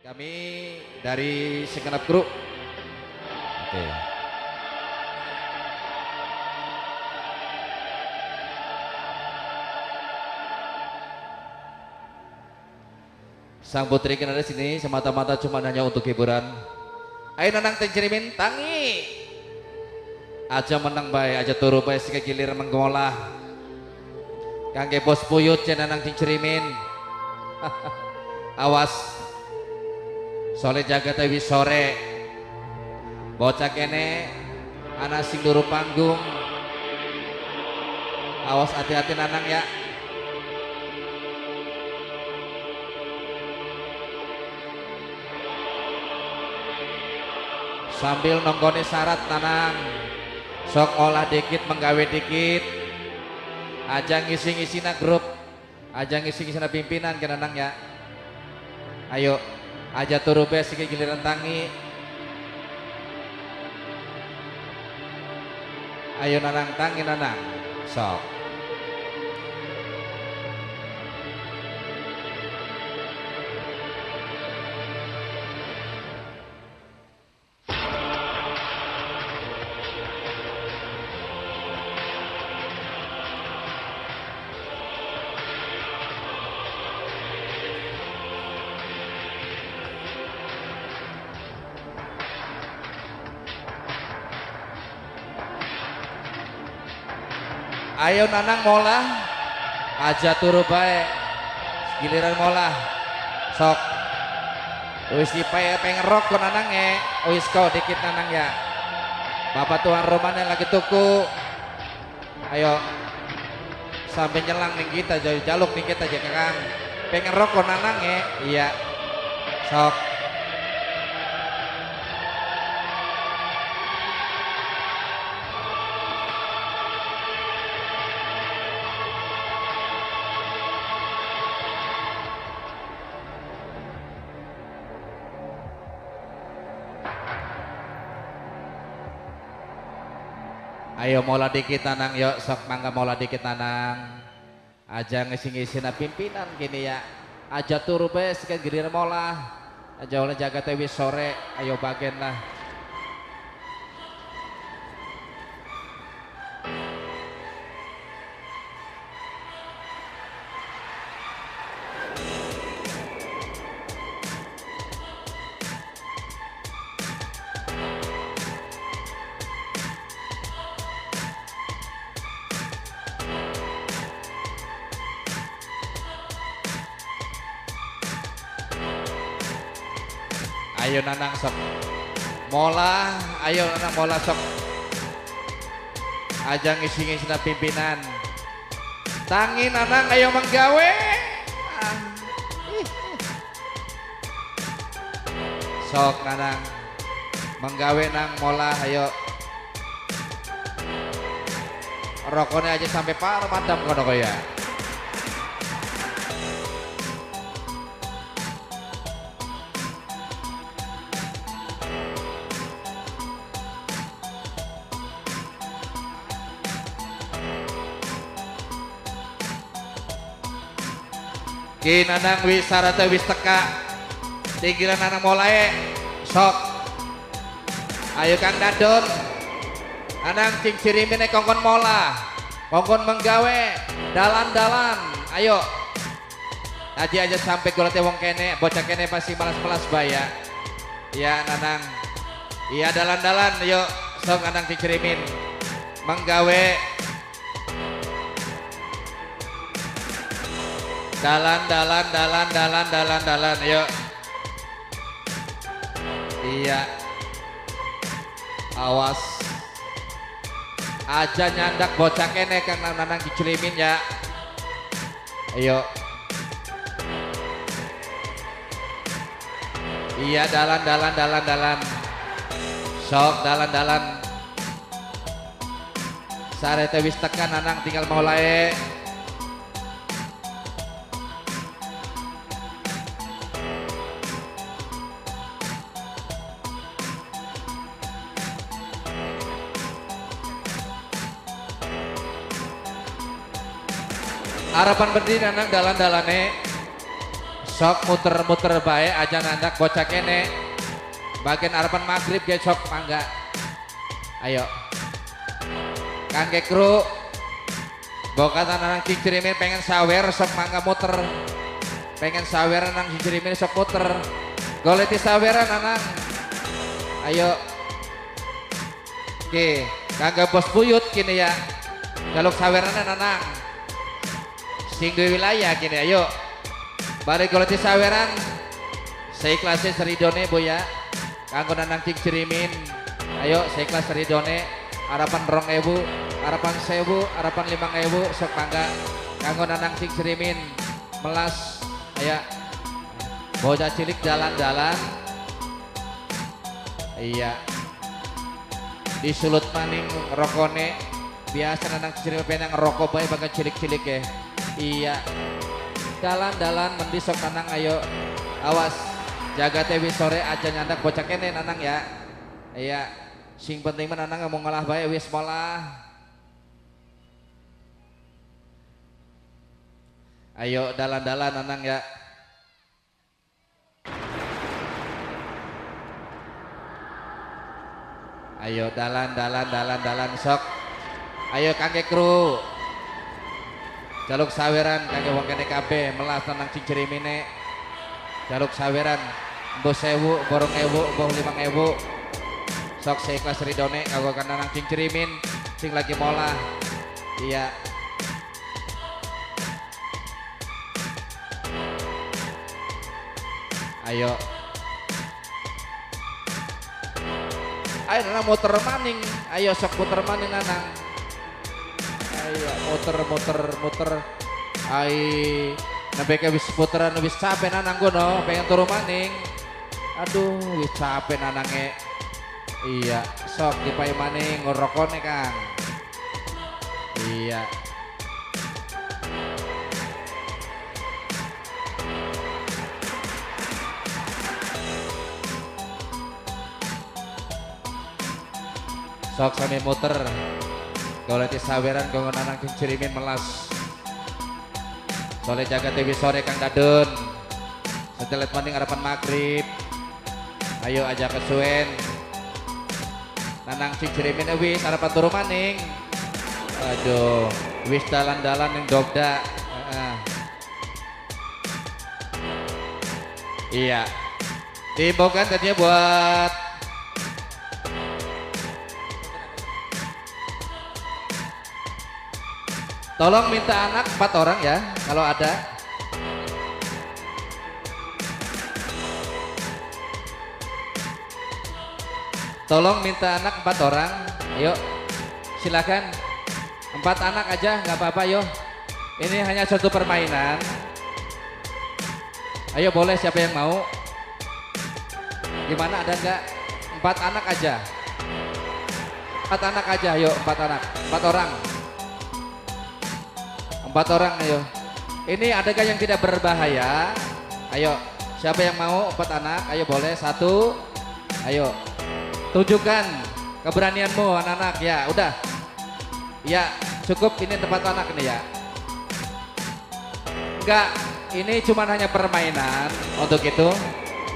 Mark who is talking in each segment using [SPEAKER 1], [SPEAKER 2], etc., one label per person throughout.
[SPEAKER 1] Kami dari segenap grup. Oke. Sang putri kena di sini semata-mata cuma hanya untuk hiburan. Ayo nanang tencerimin tangi. Aja menang baik, aja turu baik sika gilir menggolah. Kangge bos puyut cenah nang tencerimin. Awas. Sole jaga tewi sore bocah kene anak sing luru panggung, awas hati-hati nanang ya. Sambil nonggoni syarat nanang sok olah dikit menggawe dikit aja ngisi-ngisina grup, aja ngisi-ngisina pimpinan ke nanang ya. Ayo aja turu bes iki giliran tangi. Ayo nanang tangi nanang sok. Ayo nanang molah aja turu bae giliran molah sok. Wis pengerok ko nanang wis kau dikit nanang ya. Bapak tuan rumahnya lagi tuku. Ayo sampai nyelang nih kita jaluk nih kita aja kang pengerok ko nanang iya sok. Ayo mola dikit nanang yuk sok mangga mola dikit nanang aja ngisi-ngisina pimpinan gini ya. Aja turu bes kan gilir mola aja oleh jaga tewi sore. Ayo bagian lah. Ayo nanang sok mola, ayo nanang mola sok aja ngisi-ngisi pimpinan tangi nanang ayo menggawe sok nanang menggawe nang mola ayo rokoknya aja sampai parah padam kono ya. Nanang wis sarata wis teka tinggiran nanang mulai sok. Ayo kang dadon nanang cing cirimin kongkon mola kongkon menggawe dalan-dalan. Ayo aja sampai golate wong kene bocah kene pasti malas-malas baya ya nanang iya dalan-dalan. Yuk sok nanang cing cirimin menggawe dalan yuk. Iya awas aja nyandak bocah kene kang nanang dicelimin ya. Ayo iya dalan sok dalan sarete wis tekan nanang tinggal mulai. Harapan berdiri nanang dalan-dalane sok muter-muter bae aja nandak bocah kene bagian harapan maghrib ge sok mangga ayo kangge kru bokatan nang cicirimin pengen sawer sok mangga muter pengen saweran nang cicirimin sok muter goleti saweran anang ayo oke kangge bos buyut kini ya jaluk saweran anang sing duwe wilayah kini ayo balik goleti saweran seikhlasnya seridone bu ya kanggo nanang cicirimin ayo seikhlas seridone harapan 2.000 harapan 1.000 harapan 5.000 sok mangga kanggo nanang cicirimin melas aya bocah cilik jalan-jalan iya disulut maning rokone biasa nanang cicirimin penang rokok bae bagan cilik-cilik ya iya jalan-jalan mendi sok nanang ayo awas jaga tewi sore aja nyandak bocah kene nanang ya iya sing penting mah nanang mau ngalah bae wis molah ayo dalan-dalan nanang ya ayo dalan sok ayo kangge kru jaluk saweran kangge wong kene kabeh melas nanang cicirimine jaluk saweran mbuh 1.000 borong 1.000 mbuh 5.000 sok seikhlas ridone kanggo nanang cicirimin sing lagi molah iya ayo ayo nanang muter maning ayo sok muter maning nanang ayo muter ayo nabe ke wis puteran wis capek nanang gono pengen turu maning aduh wis capek nanange iya sok dipai maning ngorokone kang iya sok sami muter goleti saweran kanggo nanang cicirimin melas sore jaga tewi sore kang dadun setelet maning harapan maghrib ayo aja kesuwen nanang cicirimin wis harapan turu maning aduh wis dalan-dalan yang dogda iya diimbaukan tadinya buat tolong minta anak 4 orang ya kalau ada tolong minta anak 4 orang ayo silakan 4 anak aja nggak apa-apa yo ini hanya satu permainan ayo boleh siapa yang mau gimana ada nggak 4 anak aja 4 anak aja ayo 4 anak 4 orang 4 orang ayo ini adakah yang tidak berbahaya ayo siapa yang mau 4 anak ayo boleh 1 ayo tunjukkan keberanianmu anak-anak ya udah ya cukup ini tempat anak nih ya enggak ini cuma hanya permainan untuk itu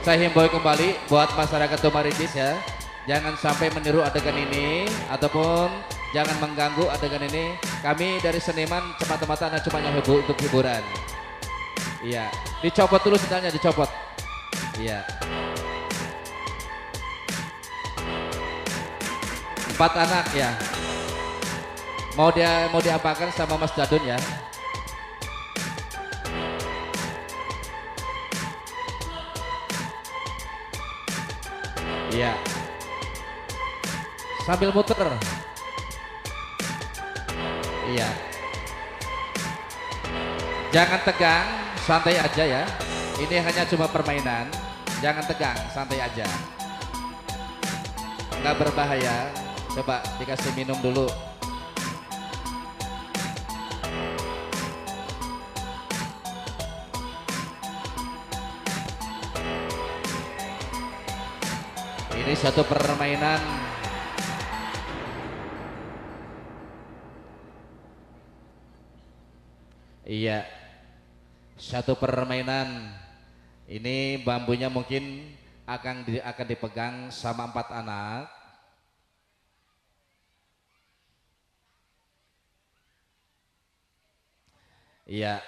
[SPEAKER 1] saya himbau kembali buat masyarakat Tumaritis ya jangan sampai meniru adegan ini ataupun jangan mengganggu adegan ini. Kami dari seniman semata-mata cuma untuk hiburan. Iya, dicopot dulu sendalnya, dicopot. Iya. 4 anak ya. Mau diapakan sama Mas Dadun ya? Iya. Sambil muter. Iya. Jangan tegang, santai aja ya. Ini hanya cuma permainan. Jangan tegang, santai aja. Nggak berbahaya. Coba dikasih minum dulu. Ini satu permainan. Iya, satu permainan Ini bambunya mungkin akan dipegang sama 4 anak. Iya.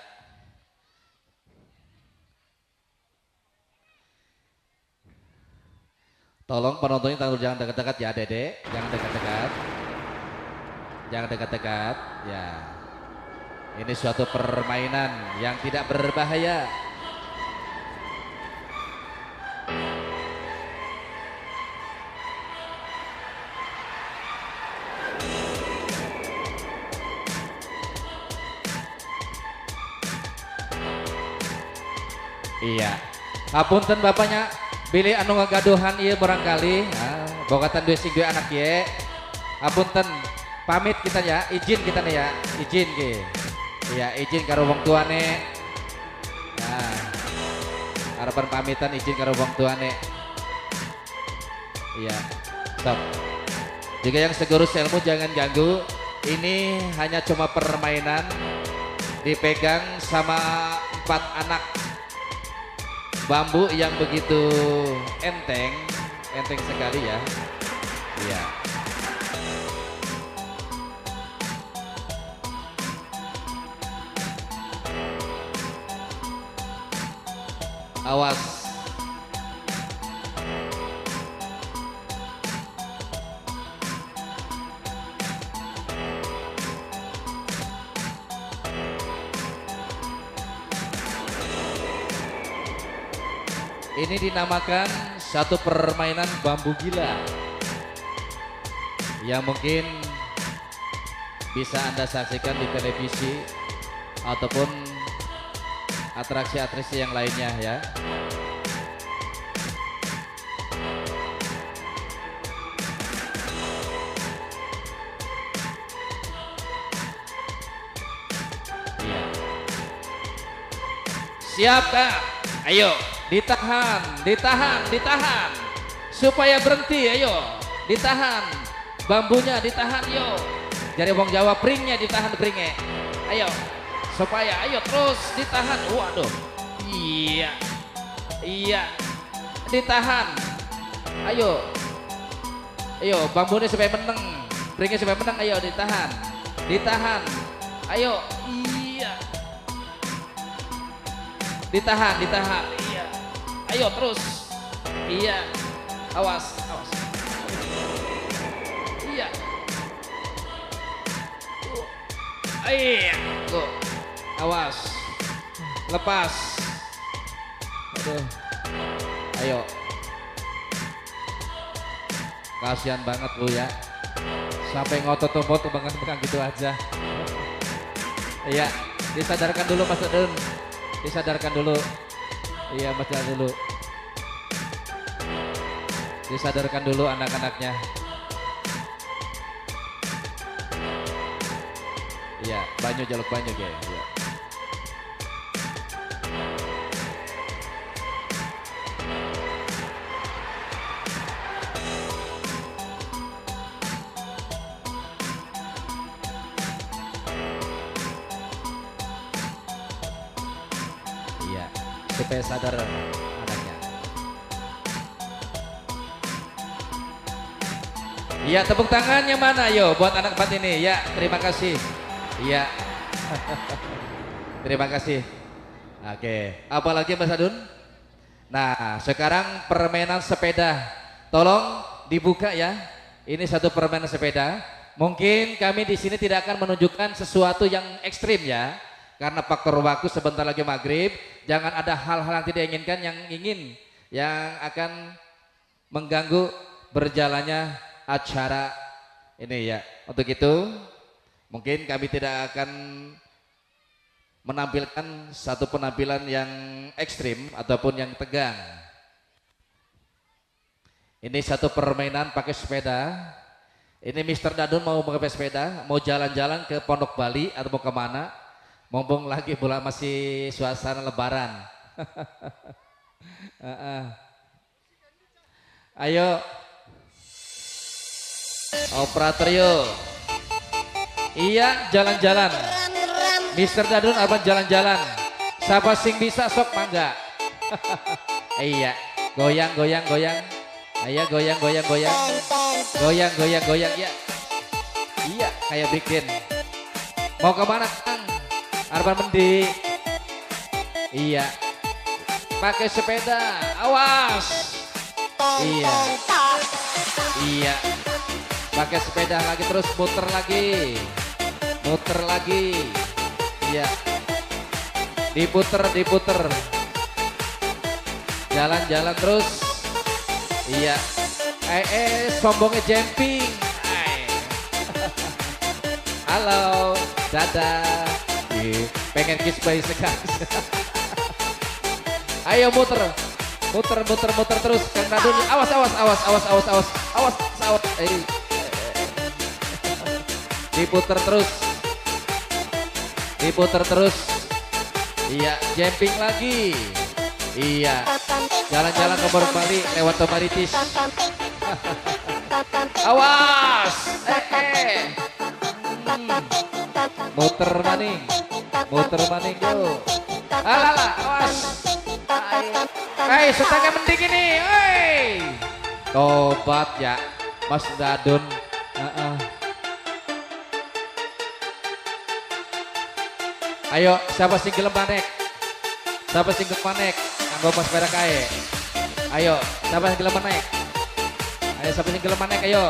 [SPEAKER 1] Tolong penontonnya jangan dekat-dekat ya, Dede. Jangan dekat-dekat. Jangan dekat-dekat. Ya. Ini suatu permainan yang tidak berbahaya. Iya. Hapunten bapaknya pilih anu ngagaduhan iya barangkali. Nah, bogatan dua sing dua anak ye. Hapunten pamit kita ya, izin kita nih ya, izin ke. Iya, izin karo wong tuane. Nah, harapan pamitan izin karo wong tuane. Iya. Stop. Juga yang segurus ilmu jangan ganggu. Ini hanya cuma permainan dipegang sama 4 anak bambu yang begitu enteng sekali ya. Iya. Awas. Ini dinamakan satu permainan bambu gila yang mungkin bisa Anda saksikan di televisi ataupun atraksi-atraksi yang lainnya ya. Iya. Siap Kak? Ayo. Ditahan supaya berhenti. Ayo ditahan, bambunya ditahan. Yo jadi wong Jawa pringnya ditahan, pringnya ayo supaya, ayo terus ditahan. Waduh, iya ditahan. Ayo bambunya supaya meneng, pringnya supaya meneng. Ayo ditahan, ayo iya ditahan. Iya, ayo terus. Iya, awas. Iya. Iya, tuh. Awas. Lepas. Aduh. Ayo. Kasihan banget lu ya. Sampai ngotot-ngotot bengang-bengang gitu aja. Iya, disadarkan dulu Mas Adun. Disadarkan dulu. Iya, baca dulu. Disadarkan dulu anak-anaknya. Iya, banyu jaluk banyu ya. Iya. Iya, supaya sadar anaknya. Iya, tepuk tangannya mana yo buat anak 4 ini. Ya, terima kasih. Iya. Terima kasih. Oke, apalagi Mas Adun? Nah, sekarang permainan sepeda. Tolong dibuka ya. Ini satu permainan sepeda. Mungkin kami di sini tidak akan menunjukkan sesuatu yang ekstrim ya. Karena faktor waktu sebentar lagi maghrib. Jangan ada hal-hal yang tidak inginkan yang akan mengganggu berjalannya acara ini ya. Untuk itu mungkin kami tidak akan menampilkan satu penampilan yang ekstrim ataupun yang tegang. Ini satu permainan pakai sepeda. Ini Mr. Dadun mau pakai sepeda, mau jalan-jalan ke Pondok Bali atau mau kemana? Mumpung lagi pula masih suasana lebaran. Ayo operator yuk. Iya, jalan-jalan. Mr. Dadun apa jalan-jalan? Siapa sing bisa sok mangga. Iya, goyang goyang goyang. Ayo goyang goyang goyang. Goyang goyang goyang ya. Iya, kayak bikin. Mau kemana Kang? Arban Mendi. Iya. Pakai sepeda, awas. Iya. Iya. Pakai sepeda lagi terus muter lagi. Muter lagi. Iya. Diputer, diputer. Jalan-jalan terus. Iya. Sombongnya jumping. Halo, dadah. Pengen kiss by sekali. Ayo muter, muter, muter, muter terus. Kang Radun, awas, awas, awas, awas, awas, awas, awas, awas. Diputer terus, diputer terus. Iya, jumping lagi. Iya, jalan-jalan ke Bali lewat Tomaritis. Awas, muter maning, yuk. Alah, awas. Setengah mending ini, tobat ya, Mas Dadun. Ayo, siapa single manek? Siapa single manek? Anggo Mas Perak kae. Ayo, siapa single manek? Ayo, siapa single manek? Ayo.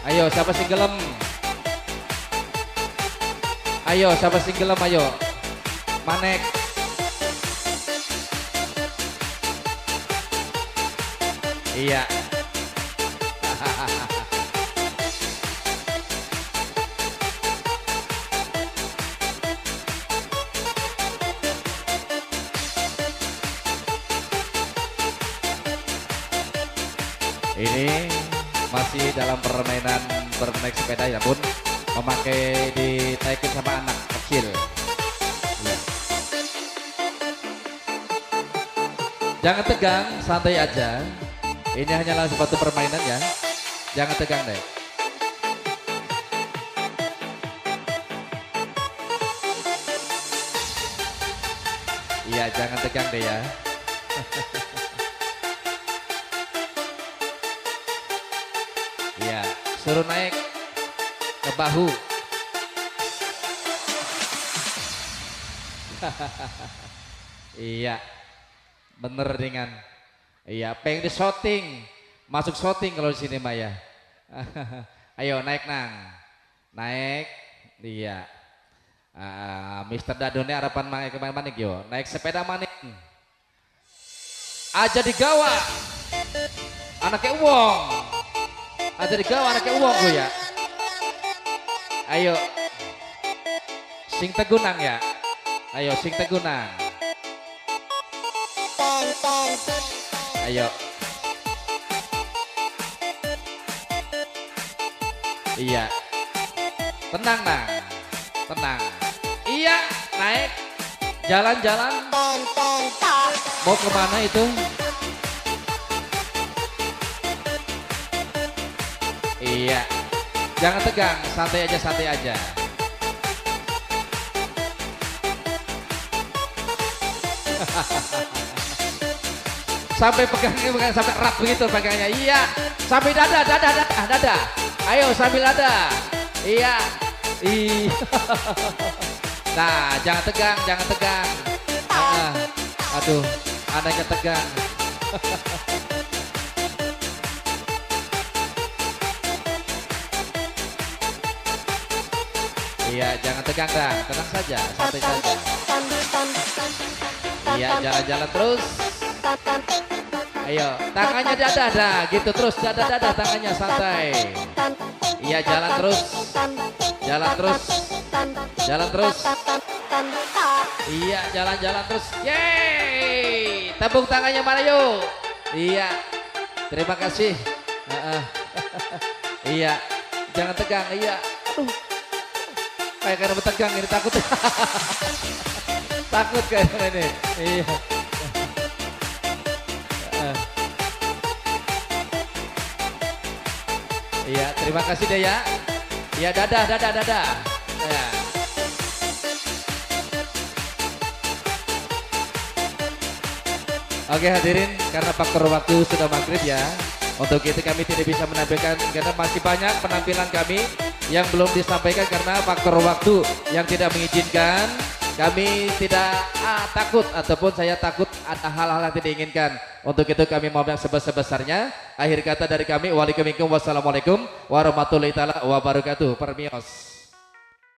[SPEAKER 1] Ayo, siapa single Ayo, siapa single ayo. Manek. Iya. Ini masih dalam permainan bernaik sepeda ya pun memakai ditaikin sama anak kecil. Ya. Jangan tegang, santai aja. Ini hanyalah suatu permainan ya. Jangan tegang deh. Iya, jangan tegang deh ya. Iya, suruh naik ke bahu. Iya, bener dengan. Iya, pengen di shooting, masuk shooting kalau di sini Maya. Ayo naik nang, naik. Iya, Mister Dadone harapan manik kemana manik yo, naik sepeda manik. Aja digawa, anaknya uang. Aja digawa anaknya uang gue ya. Ayo, sing tegunang ya. Ayo sing tegunang. Ayo. Iya. Tenang nang. Tenang. Iya, naik. Jalan-jalan. Mau kemana itu? Iya. Jangan tegang, santai aja, santai aja. Sampai pegangnya sampai erat begitu pegangnya. Iya, sampai dada, dada, dada, dada. Ayo sambil dada. Iya. Nah, jangan tegang, jangan tegang. Aduh, anaknya tegang. Iya, jangan tegang dah, tenang saja, santai saja. Iya, jalan-jalan terus. Ayo, tangannya dada, dah, gitu terus, dada, dada, tangannya santai. Iya, jalan terus, jalan terus, jalan terus. Iya, jalan-jalan terus. Yeay, tepuk tangannya mana yuk? Iya, terima kasih. Iya, jangan tegang. Iya, kayak karena bertegang ini takut. Takut kayak ini. Iya. Iya, terima kasih deh ya. Iya, dadah, dadah, dadah. Ya. Oke hadirin, karena faktor waktu sudah maghrib ya. Untuk itu kami tidak bisa menampilkan karena masih banyak penampilan kami yang belum disampaikan karena faktor waktu yang tidak mengizinkan. Kami tidak takut ataupun saya takut ada hal-hal yang tidak diinginkan. Untuk itu kami mohon yang sebesar-besarnya. Akhir kata dari kami, waalaikumsalam warahmatullahi wabarakatuh. Permios.